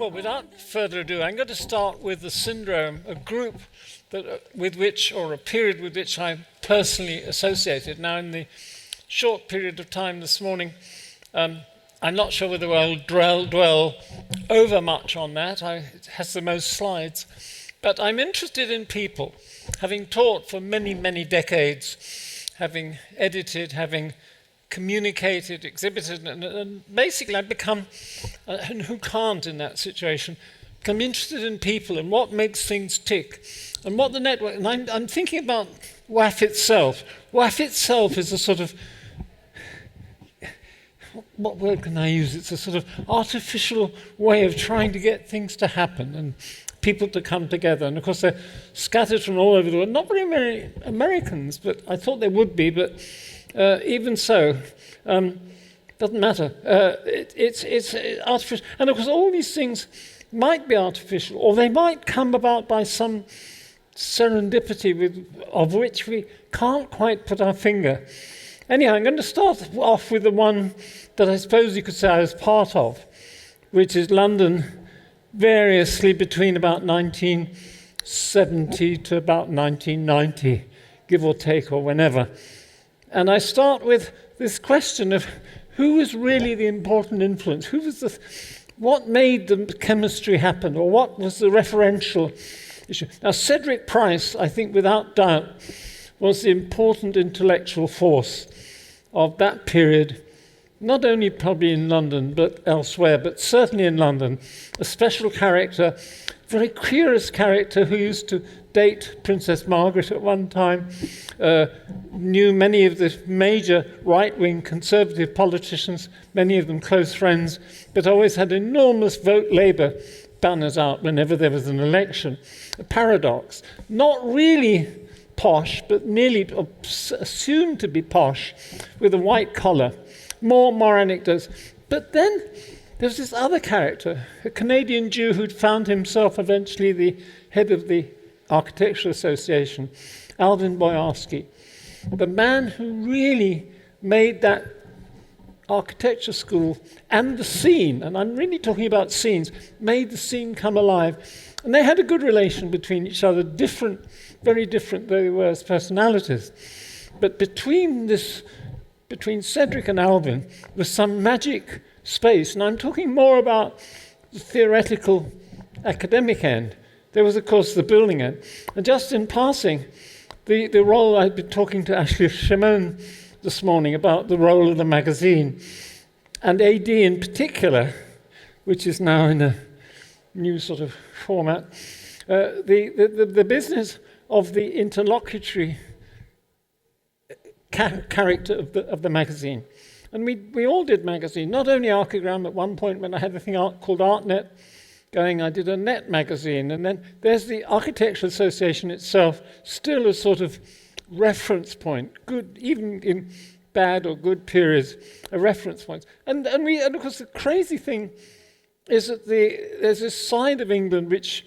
Well, without further ado, I'm going to start with the syndrome, a group with which, or a period with which I'm personally associated. Now, in the short period of time this morning, I'm not sure whether I'll dwell over much on that. It has the most slides. But I'm interested in people, having taught for many, many decades, having edited, having communicated, exhibited, and basically I've become, and who can't in that situation, become interested in people and what makes things tick, and what the network, and I'm thinking about WAF itself. WAF itself is a sort of, what word can I use? It's a sort of artificial way of trying to get things to happen and people to come together. And of course they're scattered from all over the world. Not very many Americans, but I thought they would be, but even so, doesn't matter. It's artificial. And of course all these things might be artificial, or they might come about by some serendipity of which we can't quite put our finger. Anyhow, I'm going to start off with the one that I suppose you could say I was part of, which is London, variously between about 1970 to about 1990, give or take, or whenever. And I start with this question of who was really the important influence? What made the chemistry happen, or what was the referential issue? Now, Cedric Price, I think without doubt, was the important intellectual force of that period, not only probably in London, but elsewhere, but certainly in London. A special character, very curious character who used to date Princess Margaret at one time, knew many of the major right-wing conservative politicians, many of them close friends, but always had enormous vote Labour banners out whenever there was an election. A paradox. Not really posh, but nearly assumed to be posh, with a white collar. More anecdotes. But then there's this other character, a Canadian Jew who'd found himself eventually the head of the Architectural Association, Alvin Boyarsky, the man who really made that architecture school and the scene, and I'm really talking about scenes, made the scene come alive. And they had a good relation between each other, different, very different though they were as personalities. But between Cedric and Alvin was some magic space, and I'm talking more about the theoretical academic end. There was, of course, the building end. And just in passing, the role I'd been talking to Ashley Shimon this morning about the role of the magazine, and AD in particular, which is now in a new sort of format, the business of the interlocutory character of the magazine. And we all did magazine, not only Archigram. At one point when I had a thing called ArtNet going, I did a net magazine, and then there's the Architectural Association itself, still a sort of reference point, good, even in bad or good periods, a reference point. And of course the crazy thing is that there's this side of England which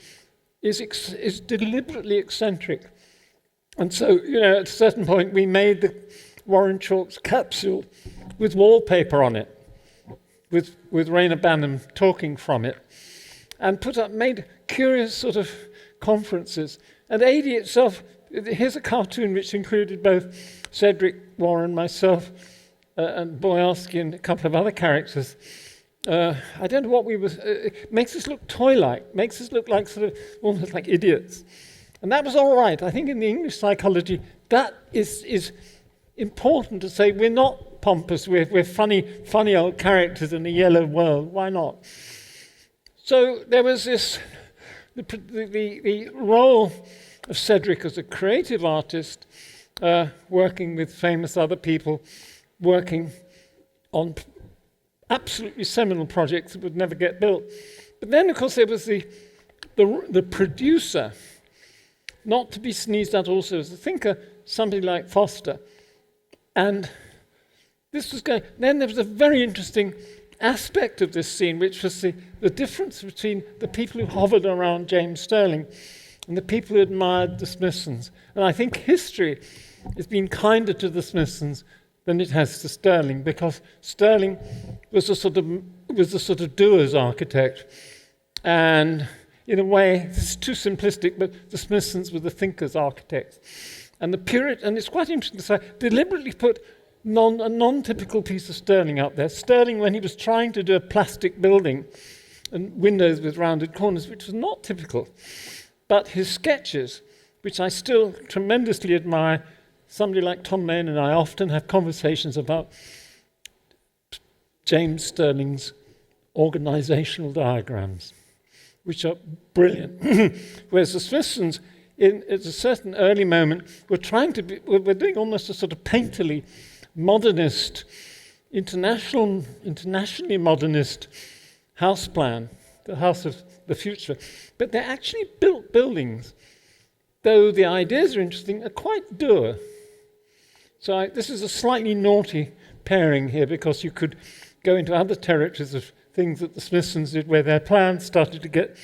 is deliberately eccentric. And so, at a certain point we made the Warren Chalk's capsule with wallpaper on it, with Raina Banham talking from it, and made curious sort of conferences. And AD itself, here's a cartoon which included both Cedric, Warren, myself, and Boyarsky and a couple of other characters. I don't know what it makes us look toy-like, makes us look like sort of almost like idiots. And that was all right. I think in the English psychology, that is important to say we're not pompous, we're funny old characters in a yellow world. Why not? So there was the role of Cedric as a creative artist, working with famous other people, working on absolutely seminal projects that would never get built. But then, of course, there was the producer, not to be sneezed at also as a thinker, somebody like Foster. And this was going. Then there was a very interesting aspect of this scene, which was the difference between the people who hovered around James Stirling and the people who admired the Smithsons. And I think history has been kinder to the Smithsons than it has to Stirling, because Stirling was a sort of doer's architect, And in a way, this is too simplistic, but the Smithsons were the thinkers, architects. And the period, and it's quite interesting to say, deliberately put a non-typical piece of Stirling up there. Stirling, when he was trying to do a plastic building and windows with rounded corners, which was not typical. But his sketches, which I still tremendously admire, somebody like Tom Main and I often have conversations about James Stirling's organizational diagrams, which are brilliant. Whereas the Smithsons, at a certain early moment, were doing almost a sort of painterly, modernist, internationally modernist house plan, the house of the future. But they actually built buildings, though the ideas are interesting, are quite dour. So this is a slightly naughty pairing here, because you could go into other territories of things that the Smithsons did, where their plans started to get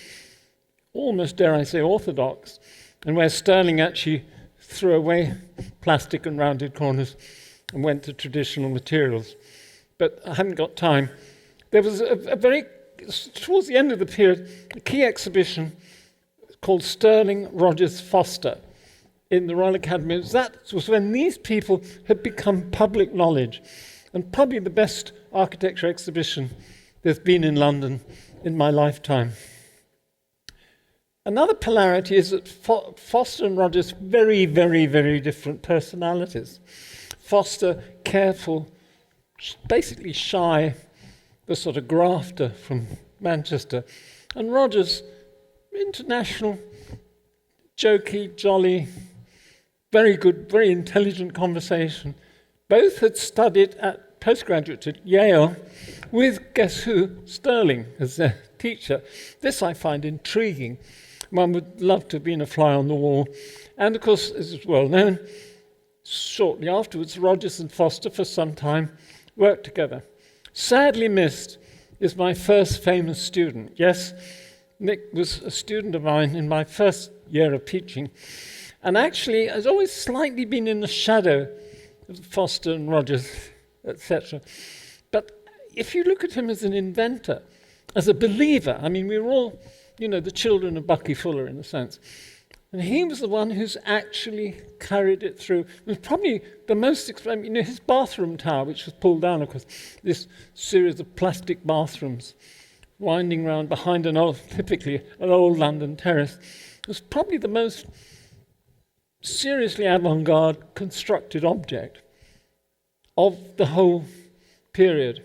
almost, dare I say, orthodox, and where Stirling actually threw away plastic and rounded corners and went to traditional materials. But I haven't got time. There was towards the end of the period, a key exhibition called Stirling, Rogers, Foster in the Royal Academy. That was when these people had become public knowledge, and probably the best architecture exhibition there's been in London in my lifetime. Another polarity is that Foster and Rogers, very, very, very different personalities. Foster, careful, basically shy, the sort of grafter from Manchester. And Rogers, international, jokey, jolly, very good, very intelligent conversation. Both had studied at postgraduate at Yale with, guess who, Stirling as their teacher. This I find intriguing. One would love to have been a fly on the wall. And of course, as is well known, shortly afterwards, Rogers and Foster for some time worked together. Sadly missed is my first famous student. Yes, Nick was a student of mine in my first year of teaching, and actually has always slightly been in the shadow of Foster and Rogers, etc. But if you look at him as an inventor, as a believer, I mean, we were all, the children of Bucky Fuller in a sense. And he was the one who's actually carried it through. It was probably the most expensive, his bathroom tower, which was pulled down, of course, this series of plastic bathrooms winding round behind typically an old London terrace, was probably the most seriously avant-garde constructed object of the whole period.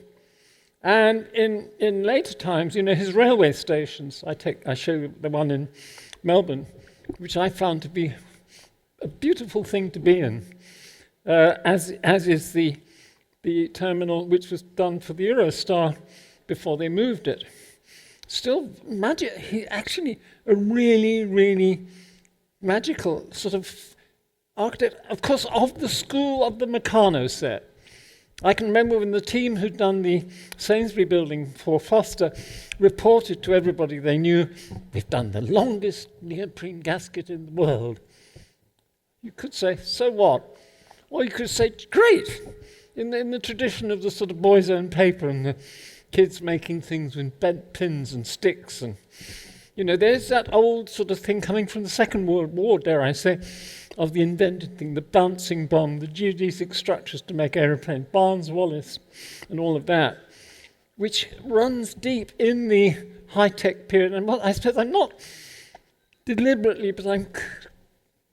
And in later times, his railway stations, I show you the one in Melbourne, which I found to be a beautiful thing to be in, as is the terminal which was done for the Eurostar before they moved it. Still magic. He actually a really, really magical sort of architect, of course, of the school of the Meccano set. I can remember when the team who'd done the Sainsbury building for Foster reported to everybody they knew, they've done the longest neoprene gasket in the world. You could say, so what? Or you could say, great, in the tradition of the sort of boys' own paper and the kids making things with bent pins and sticks. And, there's that old sort of thing coming from the Second World War, dare I say, of the invented thing, the bouncing bomb, the geodesic structures to make aeroplanes, Barnes-Wallis, and all of that, which runs deep in the high-tech period. And I suppose I'm not deliberately, but I'm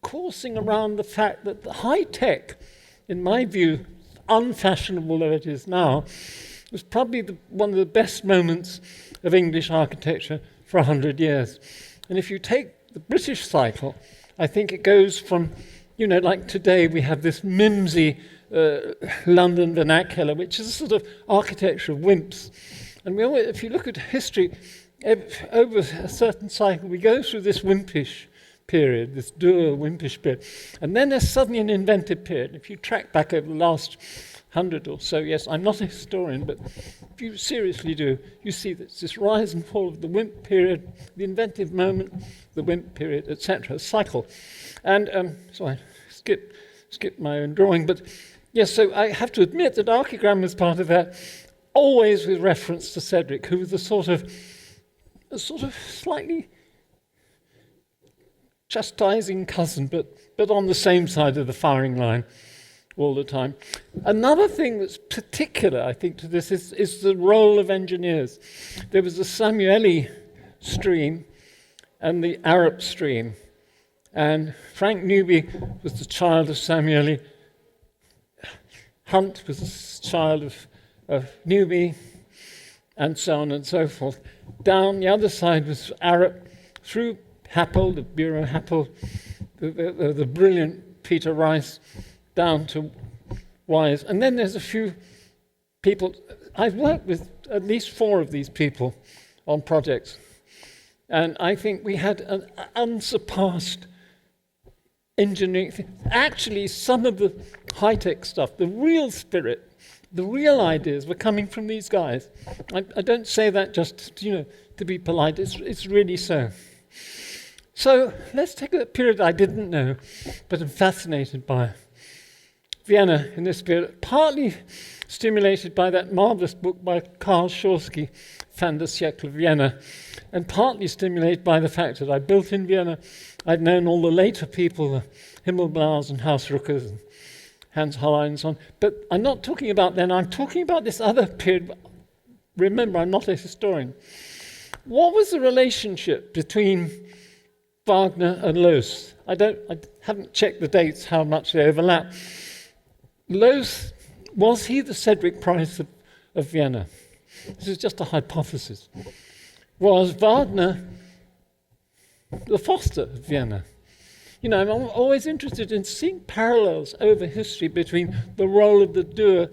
coursing around the fact that the high-tech, in my view, unfashionable though it is now, was probably one of the best moments of English architecture for 100 years. And if you take the British cycle, I think it goes from, like today we have this mimsy London vernacular, which is a sort of architecture of wimps. And if you look at history, over a certain cycle, we go through this wimpish period, this dour, wimpish period. And then there's suddenly an inventive period. If you track back over the last 100 or so, yes, I'm not a historian, but if you seriously do, you see that it's this rise and fall of the wimp period, the inventive moment, the wimp period, etc., cycle. And so I skipped my own drawing, but yes, so I have to admit that archigram was part of that, always with reference to Cedric, who was the sort of a sort of slightly chastising cousin, but on the same side of the firing line all the time. Another thing that's particular, I think, to this is the role of engineers. There was the Samueli stream and the Arab stream. And Frank Newby was the child of Samueli. Hunt was the child of Newby, and so on and so forth. Down the other side was Arab, through Happel, the Bureau Happel, the brilliant Peter Rice, down to Wise. And then there's a few people. I've worked with at least 4 of these people on projects. And I think we had an unsurpassed engineering thing. Actually, some of the high-tech stuff, the real spirit, the real ideas were coming from these guys. I don't say that just to be polite. It's really so. So let's take a period I didn't know, but I'm fascinated by. Vienna in this period, partly stimulated by that marvelous book by Karl Schorsky, Fin de siècle Vienna, and partly stimulated by the fact that I built in Vienna. I'd known all the later people, the Himmelblaus and Hausruckers and Hans Hollein and so on. But I'm not talking about then, I'm talking about this other period. Remember, I'm not a historian. What was the relationship between Wagner and Loos? I haven't checked the dates, how much they overlap. Loos, was he the Cedric Price of Vienna? This is just a hypothesis. Was Wagner the Foster of Vienna? I'm always interested in seeing parallels over history between the role of the doer,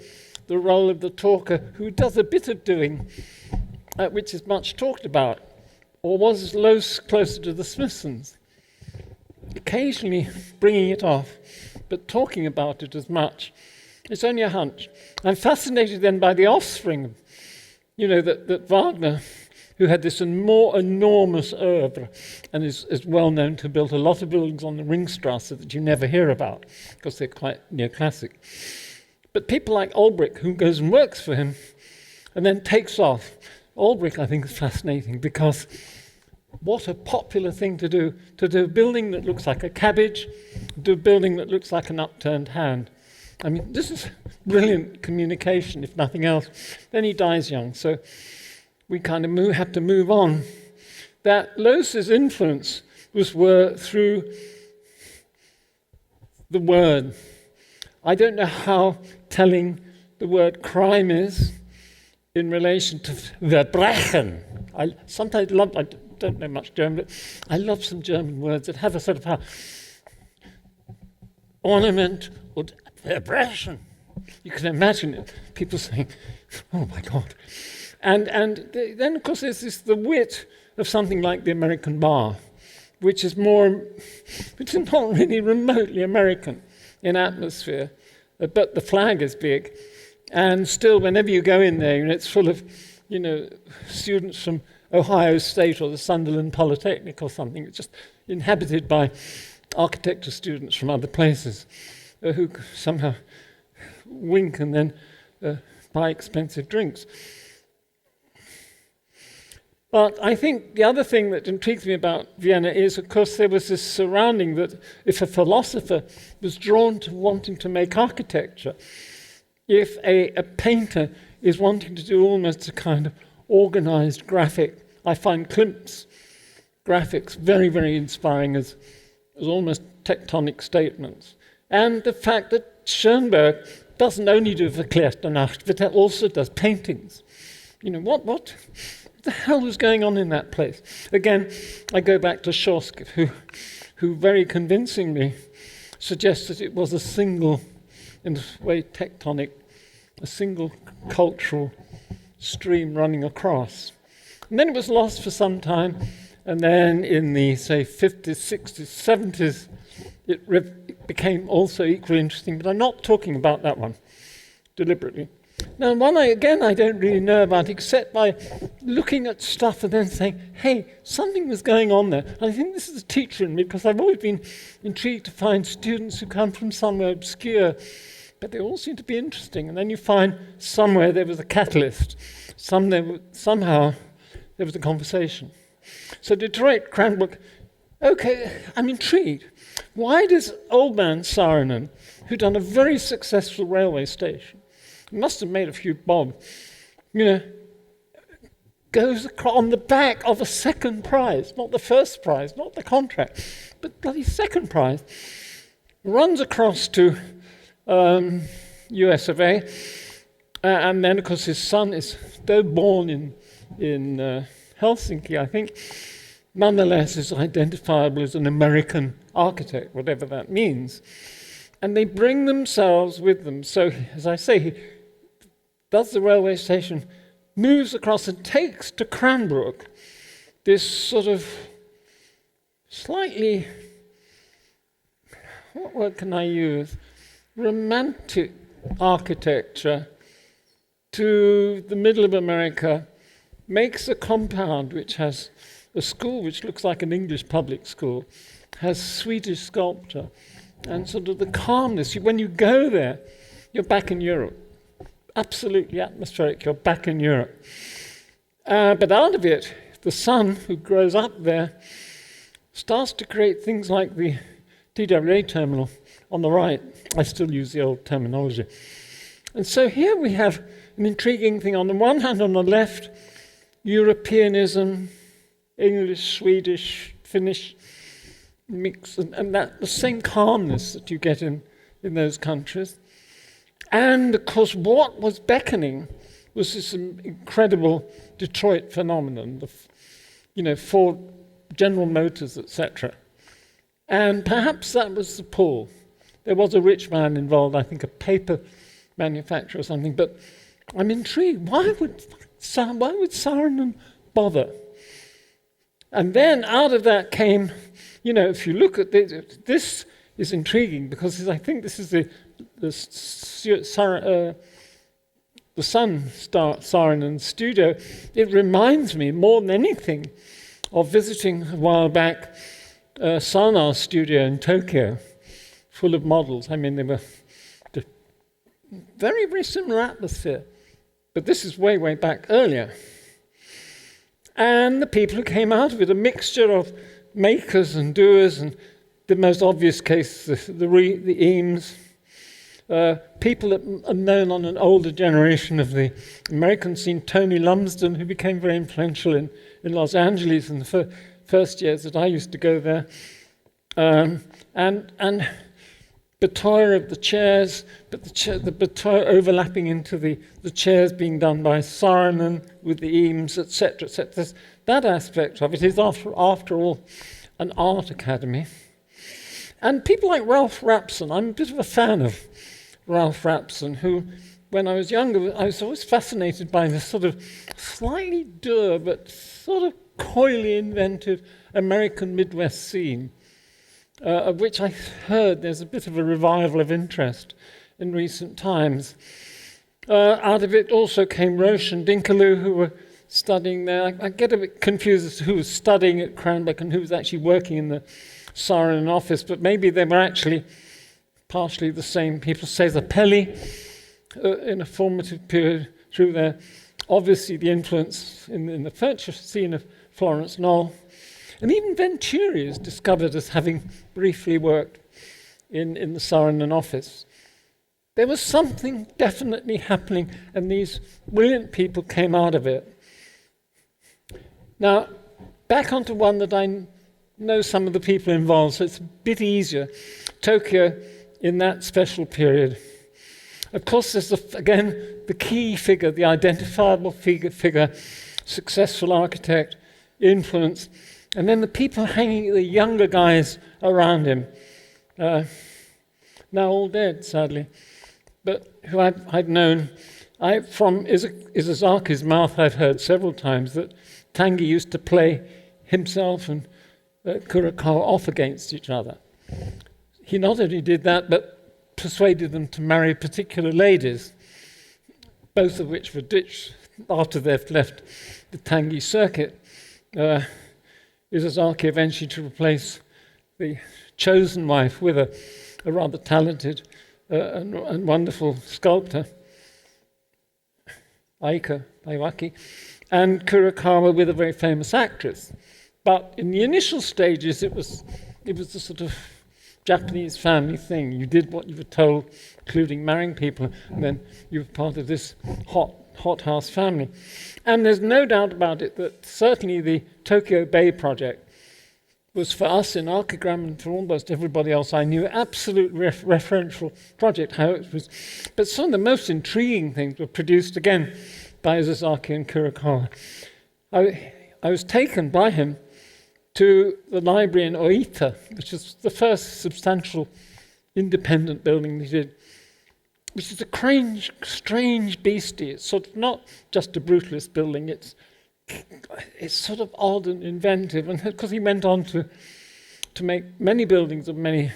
the role of the talker, who does a bit of doing, which is much talked about. Or was Loos closer to the Smithsons? Occasionally bringing it off, but talking about it as much. It's only a hunch. I'm fascinated then by the offspring, that Wagner, who had this more enormous oeuvre and is well known to build a lot of buildings on the Ringstrasse that you never hear about because they're quite neoclassic. But people like Olbrich, who goes and works for him and then takes off. Olbrich, I think, is fascinating because what a popular thing to do a building that looks like a cabbage, do a building that looks like an upturned hand. I mean, this is brilliant communication, if nothing else. Then he dies young, so we kind of have to move on. That Loos's influence were through the word. I don't know how telling the word crime is in relation to Verbrechen. I don't know much German, but I love some German words that have a sort of ornament or Verbrechen. You can imagine it. People saying, "Oh my God!" And then of course there's the wit of something like the American bar, which is not really remotely American in atmosphere, but the flag is big, and still whenever you go in there, it's full of students from Ohio State or the Sunderland Polytechnic or something. It's just inhabited by architecture students from other places who somehow wink and then buy expensive drinks. But I think the other thing that intrigues me about Vienna is, of course, there was this surrounding that if a philosopher was drawn to wanting to make architecture, if a painter is wanting to do almost a kind of organized graphic, I find Klimt's graphics very, very inspiring as almost tectonic statements. And the fact that Schoenberg doesn't only do Verklärte Nacht, but also does paintings. What the hell was going on in that place? Again, I go back to Schorsky, who very convincingly suggests that it was a single, in a way tectonic, a single cultural stream running across. And then it was lost for some time, and then in the, say, 50s, 60s, 70s, it became also equally interesting, but I'm not talking about that one deliberately. Now, one I don't really know about, except by looking at stuff and then saying, hey, something was going on there. And I think this is a teacher in me, because I've always been intrigued to find students who come from somewhere obscure, but they all seem to be interesting. And then you find somewhere there was a catalyst. Somehow there was a conversation. So Detroit, Cranbrook, okay, I'm intrigued. Why does old man Saarinen, who'd done a very successful railway station, must have made a few bob, goes on the back of a second prize, not the first prize, not the contract, but bloody second prize, runs across to US of A, and then, of course, his son is, though born in Helsinki, I think, nonetheless is identifiable as an American architect, whatever that means. And they bring themselves with them. So, as I say, he does the railway station, moves across and takes to Cranbrook this sort of slightly, what word can I use, romantic architecture to the middle of America, makes a compound which has a school which looks like an English public school, has Swedish sculpture, and sort of the calmness. When you go there, you're back in Europe. Absolutely atmospheric, you're back in Europe. But out of it, the son who grows up there starts to create things like the TWA terminal on the right. I still use the old terminology. And so here we have an intriguing thing. On the one hand, on the left, Europeanism, English, Swedish, Finnish mix, and that the same calmness that you get in those countries. And of course, what was beckoning was this incredible Detroit phenomenon, Ford, General Motors, etc. And perhaps that was the pull. There was a rich man involved, I think a paper manufacturer or something, but I'm intrigued. Why would Saarinen bother? And then out of that came, if you look at this is intriguing because I think this is the son Saarinen studio. It reminds me more than anything of visiting a while back Sanar's studio in Tokyo, full of models. I mean, they were very, very similar atmosphere. But this is way, way back earlier. And the people who came out of it, a mixture of makers and doers, and the most obvious case, the Eames, people that are known on an older generation of the American scene, Tony Lumsden, who became very influential in Los Angeles in the first years that I used to go there, and Batoya of the chairs, but the Batoya overlapping into the chairs being done by Saarinen with the Eames, etc., etc. That aspect of it is, after all, an art academy. And people like Ralph Rapson, I'm a bit of a fan of Ralph Rapson, who, when I was younger, I was always fascinated by this sort of slightly dour but sort of coyly inventive American Midwest scene, of which I heard there's a bit of a revival of interest in recent times. Out of it also came Roche and Dinkeloo, who were studying there. I get a bit confused as to who was studying at Cranbrook and who was actually working in the Saarinen office, but maybe they were actually partially the same people. Cesar Pelli, in a formative period through there. Obviously the influence in the furniture scene of Florence Knoll. And even Venturi is discovered as having briefly worked in the Saarinen office. There was something definitely happening, and these brilliant people came out of it. Now, back onto one that I know some of the people involved, so it's a bit easier. Tokyo in that special period. Of course, there's, again, the key figure, the identifiable figure, successful architect, influence, and then the people hanging, the younger guys around him, now all dead, sadly, but who I've known. From Isazaki's mouth, I've heard several times that Tanguy used to play himself and Kurokawa off against each other. He not only did that, but persuaded them to marry particular ladies, both of which were ditched after they've left the Tanguy circuit. Isazaki eventually to replace the chosen wife with a rather talented and wonderful sculptor. Aika Iwaki, and Kurokawa with a very famous actress. But in the initial stages, it was the sort of Japanese family thing. You did what you were told, including marrying people, and then you were part of this hothouse family. And there's no doubt about it that certainly the Tokyo Bay project was for us in Archigram and for almost everybody else I knew, absolute referential project. How it was, but some of the most intriguing things were produced again by Izazaki and Kurokawa. I was taken by him to the library in Oita, which is the first substantial independent building he did, which is a strange beastie. It's sort of not just a brutalist building, it's sort of odd and inventive, and because he went on to make many buildings of many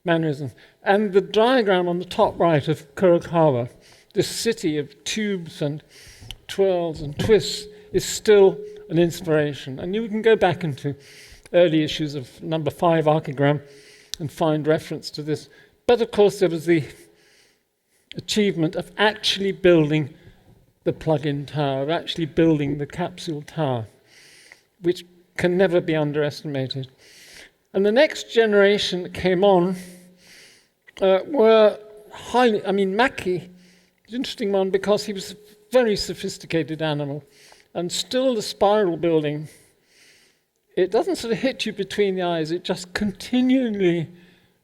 mannerisms. And the diagram on the top right of Kurokawa, this city of tubes and twirls and twists, is still an inspiration. And you can go back into early issues of number 5 Archigram and find reference to this. But of course there was the achievement of actually building the plug-in tower, of actually building the capsule tower, which can never be underestimated. And the next generation that came on were highly, Maki is an interesting one because he was a very sophisticated animal, and still the spiral building, it doesn't sort of hit you between the eyes, it just continually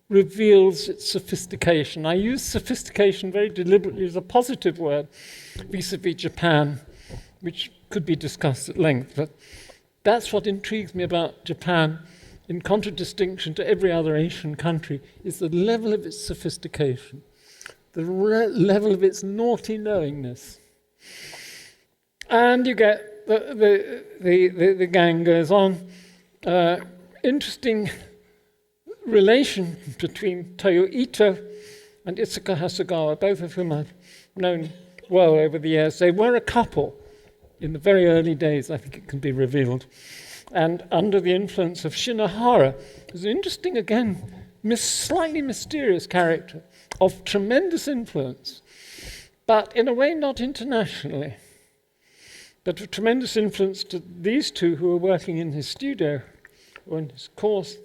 reveals its sophistication. I use sophistication very deliberately as a positive word vis-a-vis Japan, which could be discussed at length, but that's what intrigues me about Japan, in contradistinction to every other Asian country, is the level of its sophistication, the level of its naughty knowingness. And you get the gang goes on. Interesting relation between Toyo Ito and Itsuka Hasegawa, both of whom I've known well over the years. They were a couple in the very early days, I think it can be revealed. And under the influence of Shinohara, who's an interesting, again, slightly mysterious character of tremendous influence, but in a way not internationally, but of tremendous influence to these two who were working in his studio or in his course,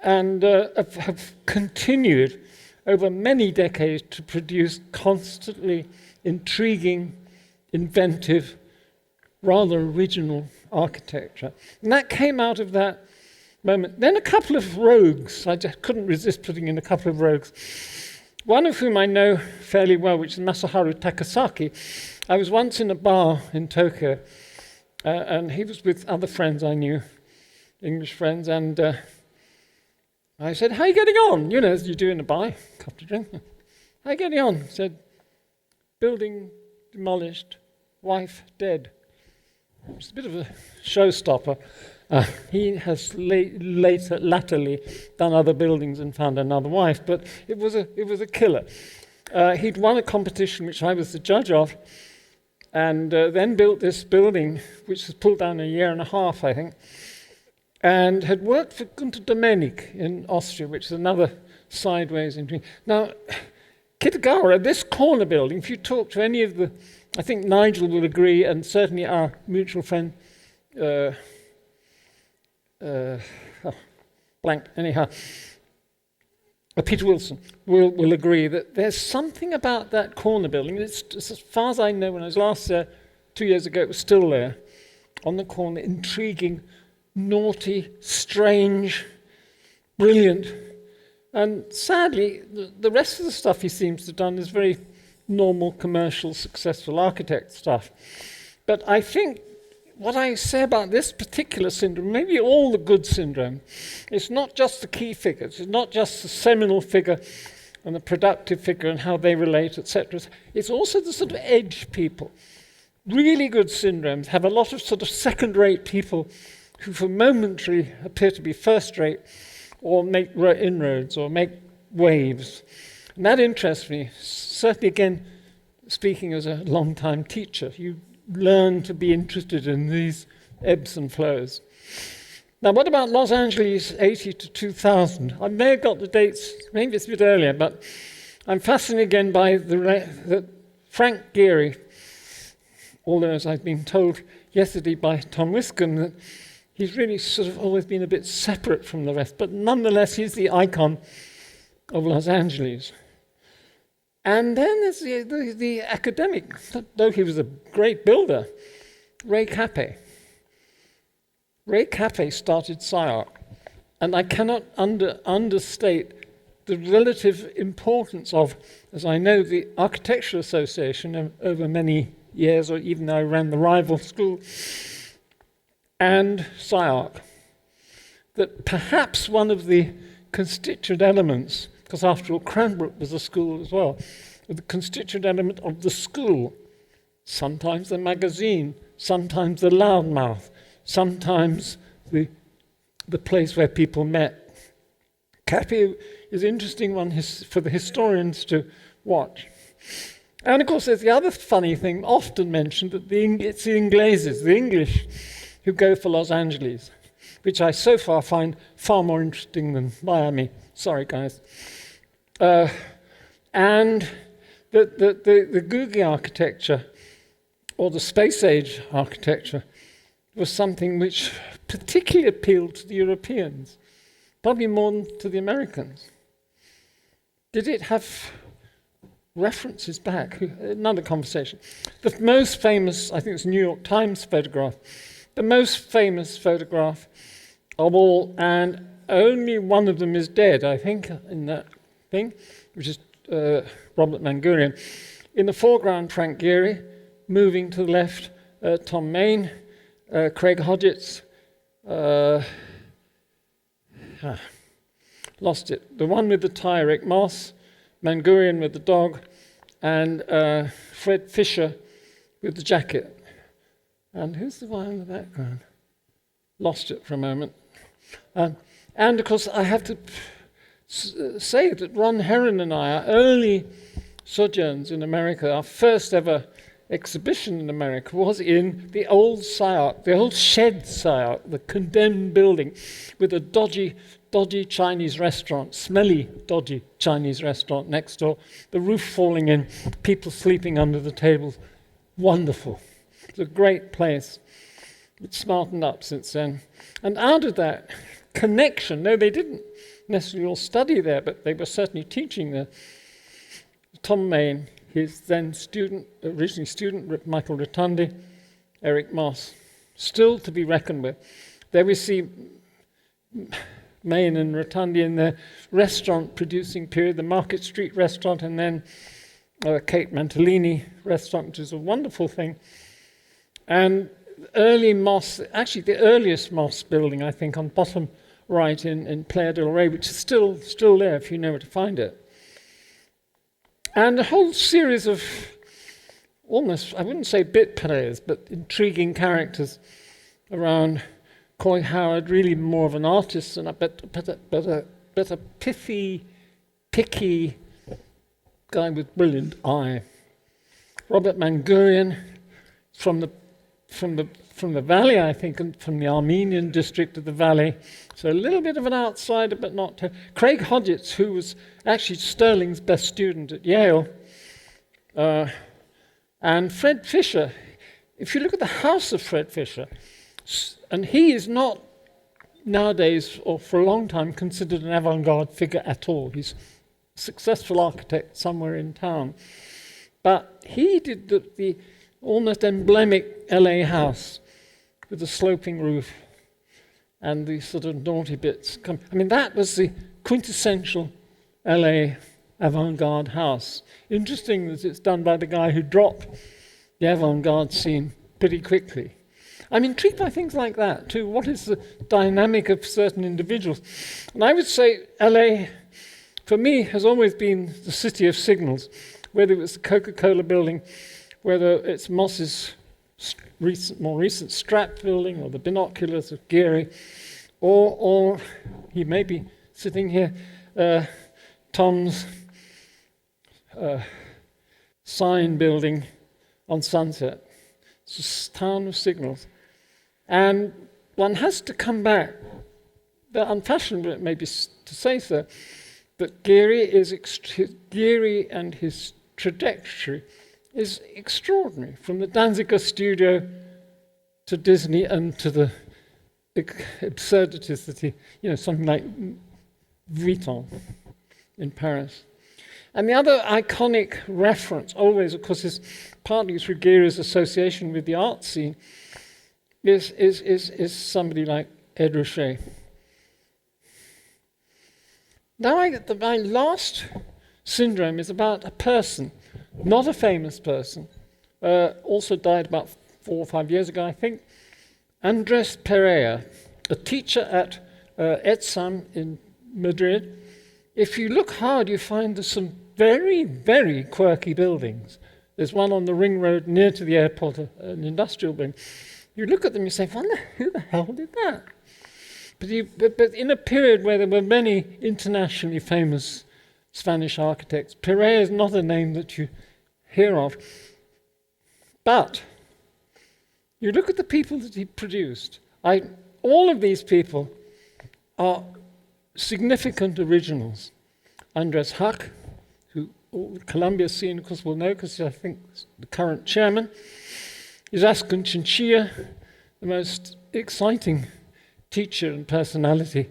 and have continued over many decades to produce constantly intriguing, inventive, rather original architecture. And that came out of that moment. Then a couple of rogues. I just couldn't resist putting in a couple of rogues. One of whom I know fairly well, which is Masaharu Takasaki. I was once in a bar in Tokyo, and he was with other friends I knew, English friends, and I said, "How are you getting on?" You know, as you do in a bar, cup of drink. "How are you getting on?" He said, "Building demolished, wife dead." It's a bit of a showstopper. He has latterly done other buildings and found another wife, but it was a killer. He'd won a competition which I was the judge of, and then built this building, which was pulled down a year and a half, I think, and had worked for Gunter Domenik in Austria, which is another sideways entry. Now, Kitagawa, this corner building, if you talk to any of the, I think Nigel will agree, and certainly our mutual friend, Peter Wilson will agree that there's something about that corner building. It's, as far as I know, when I was last there 2 years ago, it was still there, on the corner, intriguing, naughty, strange, brilliant. And sadly, the rest of the stuff he seems to have done is very normal, commercial, successful architect stuff. But I think what I say about this particular syndrome, maybe all the good syndrome, it's not just the key figures, it's not just the seminal figure and the productive figure and how they relate, etc. It's also the sort of edge people. Really good syndromes have a lot of sort of second-rate people who for momentary appear to be first-rate or make inroads or make waves. And that interests me. Certainly, again, speaking as a long-time teacher, you learn to be interested in these ebbs and flows. Now, what about Los Angeles 80 to 2000? I may have got the dates, maybe it's a bit earlier, but I'm fascinated again by the Frank Gehry, although as I've been told yesterday by Tom Wiscombe, that he's really sort of always been a bit separate from the rest, but nonetheless he's the icon of Los Angeles. And then there's the academic, though he was a great builder, Ray Cappe. Ray Cappe started SCI-Arc, and I cannot understate the relative importance of, as I know, the Architectural Association over many years, or even though I ran the rival school, and SCI-Arc. That perhaps one of the constituent elements, because after all, Cranbrook was a school as well, the constituent element of the school, sometimes the magazine, sometimes the loudmouth, sometimes the place where people met. Cappe is an interesting one for the historians to watch. And of course, there's the other funny thing often mentioned, that it's the Ingleses, the English, who go for Los Angeles, which I so far find far more interesting than Miami. Sorry, guys. And the Googie architecture, or the space age architecture, was something which particularly appealed to the Europeans, probably more than to the Americans. Did it have references back? Another conversation. The most famous, I think it's a New York Times photograph, the most famous photograph of all, and only one of them is dead, I think, in that thing, which is Robert Mangurian. In the foreground, Frank Gehry, moving to the left, Tom Main, Craig Hodgetts, lost it. The one with the tie, Rick Moss, Mangurian with the dog, and Fred Fisher with the jacket. And who's the one in the background? Lost it for a moment. And of course, I have to say that Ron Heron and I, our early sojourns in America, our first ever exhibition in America was in the old SCI-Arc, the old shed SCI-Arc, the condemned building with a dodgy Chinese restaurant, smelly, dodgy Chinese restaurant next door, the roof falling in, people sleeping under the tables. Wonderful. It's a great place. It's smartened up since then. And out of that connection, no, they didn't necessarily all study there, but they were certainly teaching there. Tom Main, his then originally student, Michael Rotundi, Eric Moss, still to be reckoned with. There we see Main and Rotundi in their restaurant-producing period, the Market Street restaurant, and then Kate Mantellini restaurant, which is a wonderful thing. And early Moss, actually the earliest Moss building, I think, on bottom right in Playa del Rey, which is still there if you know where to find it. And a whole series of almost, I wouldn't say bit players, but intriguing characters around Coy Howard, really more of an artist, but a pithy, picky guy with brilliant eye. Robert Mangurian from the valley, I think, and from the Armenian district of the valley. So a little bit of an outsider, but not Craig Hodgetts, who was actually Sterling's best student at Yale. And Fred Fisher. If you look at the house of Fred Fisher, and he is not nowadays, or for a long time, considered an avant-garde figure at all. He's a successful architect somewhere in town. But he did the almost emblemic LA house with the sloping roof and the sort of naughty bits. I mean, that was the quintessential LA avant-garde house. Interesting that it's done by the guy who dropped the avant-garde scene pretty quickly. I'm intrigued by things like that too. What is the dynamic of certain individuals? And I would say LA, for me, has always been the city of signals, whether it was the Coca-Cola building, whether it's Moss's more recent Strat building, or the binoculars of Gehry, or he may be sitting here, Tom's sign building on Sunset. It's a town of signals. And one has to come back, the unfashionable it may be to say so, but Gehry and his trajectory is extraordinary, from the Danziger studio to Disney and to the absurdities that something like Vuitton in Paris. And the other iconic reference, always, of course, is partly through Geary's association with the art scene, is somebody like Ed Ruscha. Now my last syndrome is about a person, not a famous person, also died about 4 or 5 years ago, I think, Andres Perea, a teacher at ETSAM in Madrid. If you look hard, you find there's some very, very quirky buildings. There's one on the ring road near to the airport, an industrial building. You look at them, you say, who the hell did that? But in a period where there were many internationally famous Spanish architects, Perea is not a name that you hear of. But you look at the people that he produced. All of these people are significant originals. Andres Huck, who all the Columbia scene, of course, will know, because I think the current chairman, is Ascon Chinchilla, the most exciting teacher and personality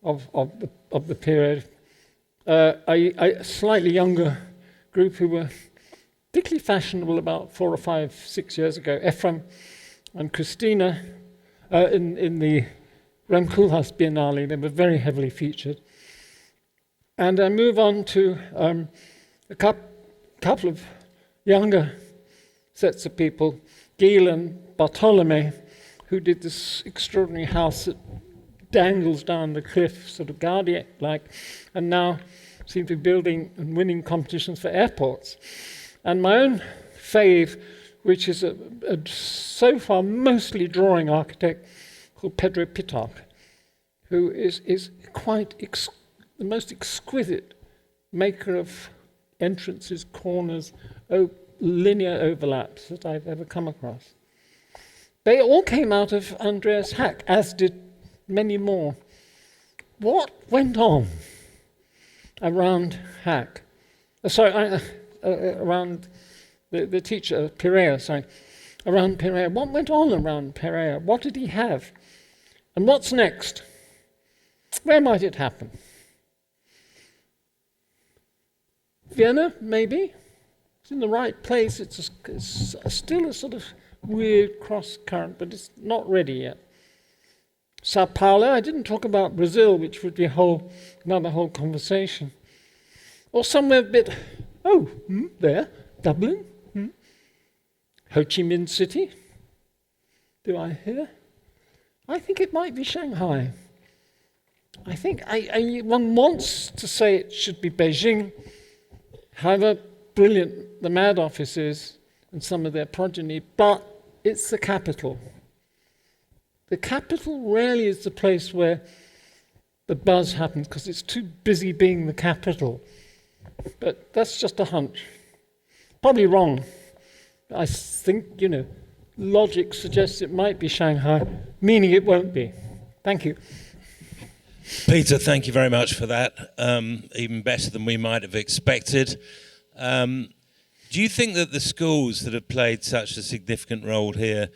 of the period. A slightly younger group who were particularly fashionable about 4 or 5, 6 years ago, Ephraim and Christina, in the Rem Koolhaas Biennale. They were very heavily featured. And I move on to a couple of younger sets of people, Gil and Bartolome, who did this extraordinary house that dangles down the cliff, sort of Gaudi-like, and now seem to be building and winning competitions for airports. And my own fave, which is a so far mostly drawing architect called Pedro Pitarch, who is quite the most exquisite maker of entrances, corners, linear overlaps that I've ever come across. They all came out of Andreas Hack, as did many more. What went on around Hack? Around the teacher, Perea, around Perea. What went on around Perea? What did he have? And what's next? Where might it happen? Vienna, maybe? It's in the right place. It's still a sort of weird cross current, but it's not ready yet. Sao Paulo, I didn't talk about Brazil, which would be another whole conversation. Or somewhere a bit, there, Dublin. Ho Chi Minh City. Do I hear? I think it might be Shanghai. I think one wants to say it should be Beijing, however brilliant the Mad Office is and some of their progeny, but it's the capital. The capital rarely is the place where the buzz happens because it's too busy being the capital. But that's just a hunch. Probably wrong. I think, logic suggests it might be Shanghai, meaning it won't be. Thank you. Peter, thank you very much for that. Even better than we might have expected. Do you think that the schools that have played such a significant role here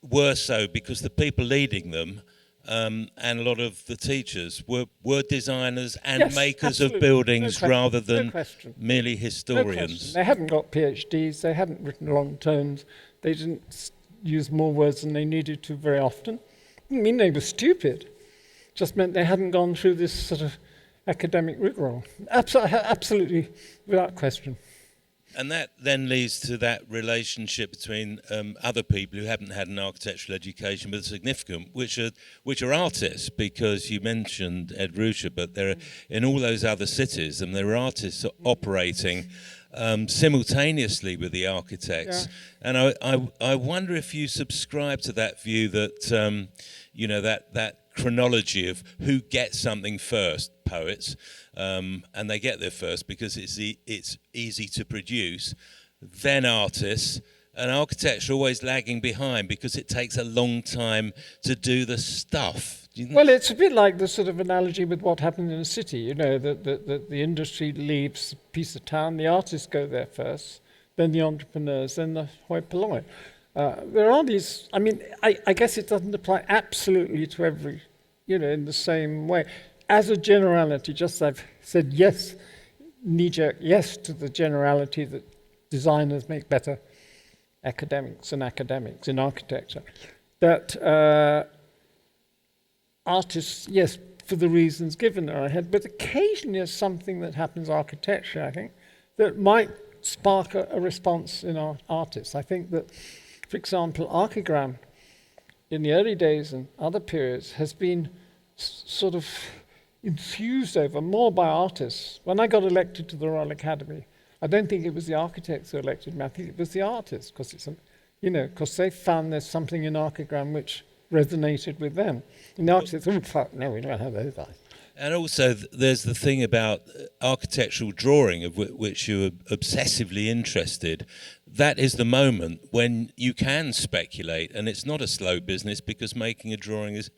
were so because the people leading them and a lot of the teachers were designers and makers of buildings rather than merely historians? They hadn't got PhDs, they hadn't written long tomes, they didn't use more words than they needed to very often. Didn't mean they were stupid, just meant they hadn't gone through this sort of academic rigmarole. Absolutely, without question. And that then leads to that relationship between other people who haven't had an architectural education but are significant, which are artists, because you mentioned Ed Ruscha, but there are, in all those other cities, and there are artists operating simultaneously with the architects. Yeah. And I wonder if you subscribe to that view that that chronology of who gets something first, poets, and they get there first because it's easy to produce, then artists, and architecture always lagging behind because it takes a long time to do the stuff. Well, it's a bit like the sort of analogy with what happened in a city, that the industry leaves a piece of town, the artists go there first, then the entrepreneurs, then the hoi polloi. There are these, I mean, I guess it doesn't apply absolutely to every, in the same way. As a generality, just as I've said yes, knee-jerk yes to the generality that designers make better academics in architecture, that artists, yes, for the reasons given there ahead, but occasionally there's something that happens architecturally, I think, that might spark a response in our artists. I think that, for example, archigram in the early days and other periods has been sort of enthused over more by artists. When I got elected to the Royal Academy, I don't think it was the architects who elected me, I think it was the artists, because they found there's something in archigram which resonated with them. And the architects, oh, fuck, no, we don't have those guys. And also, there's the thing about architectural drawing, of which you're obsessively interested. That is the moment when you can speculate, and it's not a slow business because making a drawing is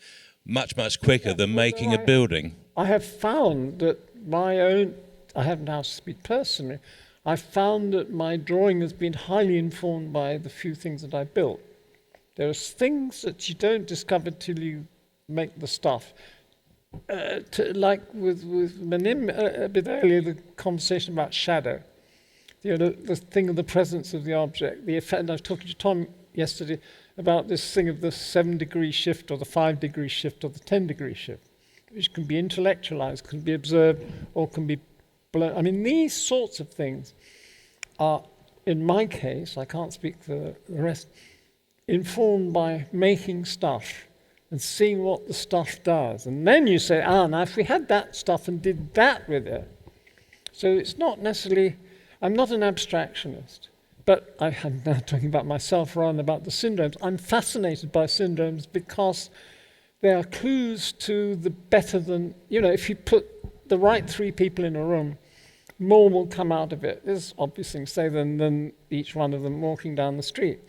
much, much quicker than making a building. I have found that I haven't asked to speak personally, I've found that my drawing has been highly informed by the few things that I built. There are things that you don't discover till you make the stuff. Like with Manim a bit earlier, the conversation about shadow, the thing of the presence of the object, the effect. And I was talking to Tom yesterday about this thing of the 7-degree shift or the 5-degree shift or the 10-degree shift, which can be intellectualized, can be observed, or can be blown. I mean, these sorts of things are, in my case, I can't speak for the rest, informed by making stuff and seeing what the stuff does. And then you say, now if we had that stuff and did that with it. So it's not necessarily, I'm not an abstractionist, but I'm now talking about myself rather than about the syndromes. I'm fascinated by syndromes because they are clues to the better than, if you put the right 3 people in a room, more will come out of it. There's obvious things to say than each one of them walking down the street.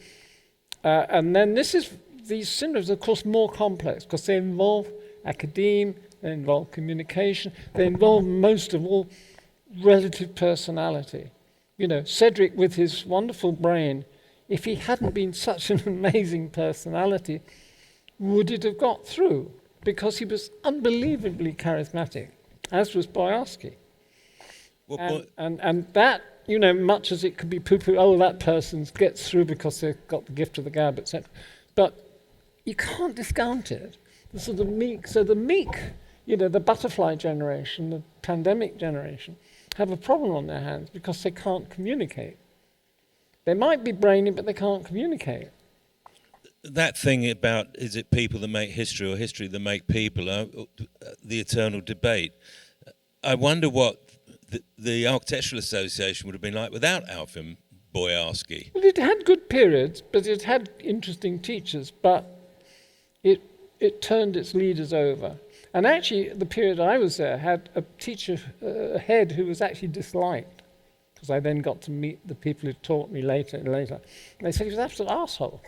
And then these syndromes are, of course, more complex because they involve academe, they involve communication, they involve, most of all, relative personality. Cedric, with his wonderful brain, if he hadn't been such an amazing personality, would it have got through? Because he was unbelievably charismatic, as was Boyarsky. And that, much as it could be poo-poo, that person gets through because they've got the gift of the gab, etc. But you can't discount it. The sort of meek, the butterfly generation, the pandemic generation, have a problem on their hands because they can't communicate. They might be brainy, but they can't communicate. That thing about, is it people that make history or history that make people, the eternal debate. I wonder what the Architectural Association would have been like without Alvin Boyarsky. Well, it had good periods, but it had interesting teachers, but it turned its leaders over. And actually, the period I was there had a teacher, a head, who was actually disliked, because I then got to meet the people who taught me later. And they said he was an absolute arsehole.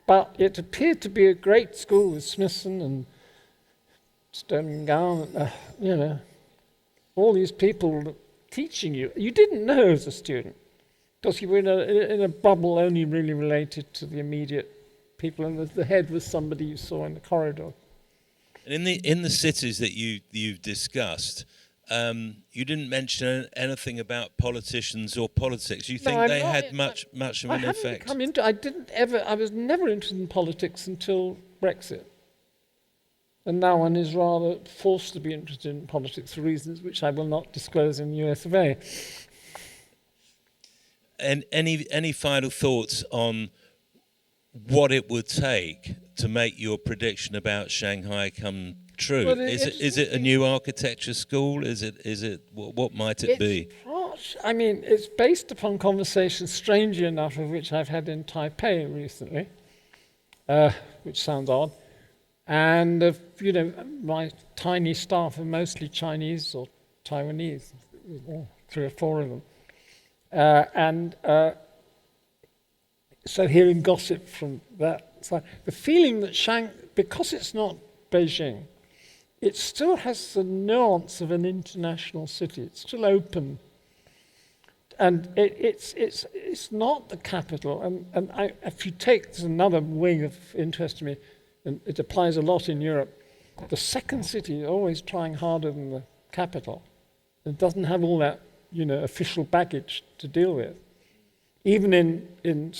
But it appeared to be a great school with Smithson and Stone and Gowan, all these people teaching you. You didn't know as a student, because you were in a bubble only really related to the immediate people, and the head was somebody you saw in the corridor. And in the cities that you've discussed, you didn't mention anything about politicians or politics. You think they had much of an effect? I was never interested in politics until Brexit. And now one is rather forced to be interested in politics for reasons which I will not disclose in US of A. And any final thoughts on what it would take to make your prediction about Shanghai come true? Well, is it a new architecture school? Is it what might it be? It's based upon conversations, strangely enough, of which I've had in Taipei recently, which sounds odd. And my tiny staff are mostly Chinese or Taiwanese, 3 or 4 of them. So hearing gossip from that side, the feeling that because it's not Beijing, it still has the nuance of an international city. It's still open And it's not the capital. And if you take, there's another wing of interest to me, and it applies a lot in Europe. The second city is always trying harder than the capital. It doesn't have all that, official baggage to deal with. Even in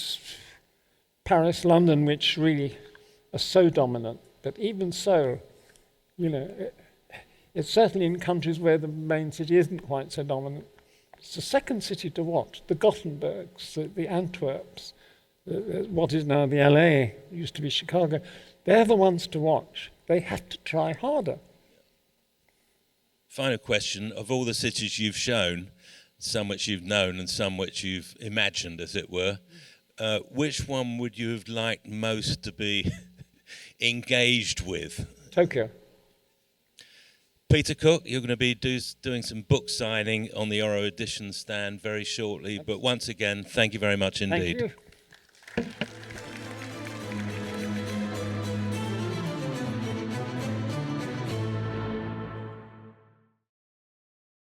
Paris, London, which really are so dominant, but even so, it's certainly in countries where the main city isn't quite so dominant. It's the second city to watch. The Gothenburgs, the Antwerps, what is now the LA, used to be Chicago. They're the ones to watch. They have to try harder. Final question, of all the cities you've shown, some which you've known and some which you've imagined, as it were, which one would you have liked most to be engaged with? Tokyo. Peter Cook, you're going to be doing some book signing on the Oro Edition stand very shortly. But once again, thank you very much indeed. Thank you.